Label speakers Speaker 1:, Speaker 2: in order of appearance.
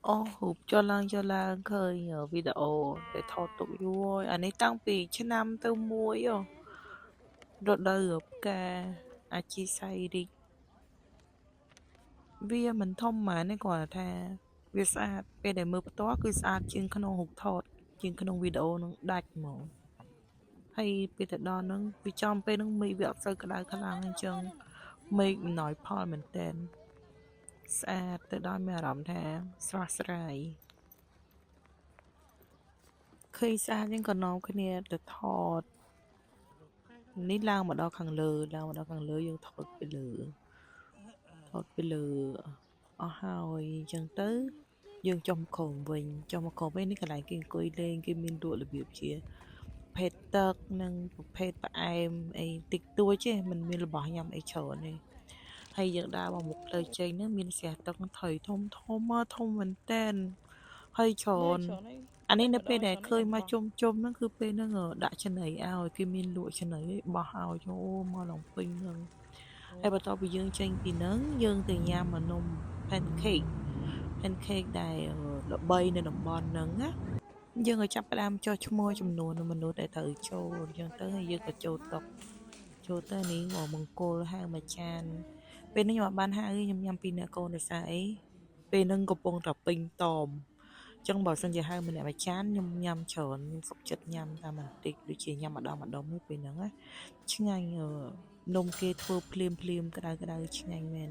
Speaker 1: Ô, hụp cho lang khơi nhờ video để thọ tụi vui. Anh ấy tăngពីឆ្នាំទៅមួយរដូវកាលអាជីស័យរីកវាមិនធំហ្មងទេគាត់ថាវាស្អាតពេលដែលមើលផ្ទាល់គឺស្អាតជាងក្នុងរូបថតជាងក្នុងវីដេអូនឹងដាច់ហ្មងហើយពេលទៅដល់ហ្នឹងវាចំពេលហ្នឹងមេឃវាអត់សូវក្តៅខ្លាំងអញ្ចឹងមេឃអំណោយផលមែនតើស្អាតទៅដល់មានអារម្មណ៍ថាស្រស់ស្រាយឃើញស្អាតហ្នឹងក៏នាំគ្នាទៅថតនេះឡើងមកដល់ខាងលើយើងថតពីលើអស់ហើយអញ្ចឹងទៅយើងចុះមកក្រោមវិញនេះកន្លែងគេអង្គុយលេងគេមានលក់របៀបជាប្រភេទទឹកនិងប្រភេទផ្អែមអីតិចតួចទេមិនមានរបស់ញ៉ាំអីច្រើនទេហើយយើងដើរមកមុខផ្លូវចេញហ្នឹងមានស្រះទឹកថយធំមែនតែនហើយច្រើនអានេះនៅពេលដែលឃើញមកជុំហ្នឹងគឺពេលហ្នឹងដាក់ចំណីឲ្យគេមានលក់ចំណីបោះឲ្យអូមកឡងពេញហ្នឹងហើយបន្ទាប់ពីយើងចេញពីហ្នឹងយើងទៅញ៉ាំនំ pancake ដែលល្បីនៅតំបន់ហ្នឹងណាយើងក៏ចាប់ផ្ដើមចុះឈ្មោះចំនួនមនុស្សដែលត្រូវចូលអញ្ចឹងទៅហើយយើងក៏ចូលទៅនេះមកមង្គលហៅមួយចានពេលនេះខ្ញុំអត់បានហៅខ្ញុំញ៉ាំពីអ្នកកូនដោយសារអីពេលហ្នឹងកំពុងតែពេញតមអញ្ចឹងបើសិនជាហៅម្នាក់មួយចានខ្ញុំញ៉ាំច្រើនខ្ញុំសុខចិត្តញ៉ាំតាមបន្តិចដូចជាញ៉ាំម្ដងនេះពេលហ្នឹងណាឆ្ងាញ់នំគេធ្វើភ្លាមក្តៅឆ្ងាញ់មែន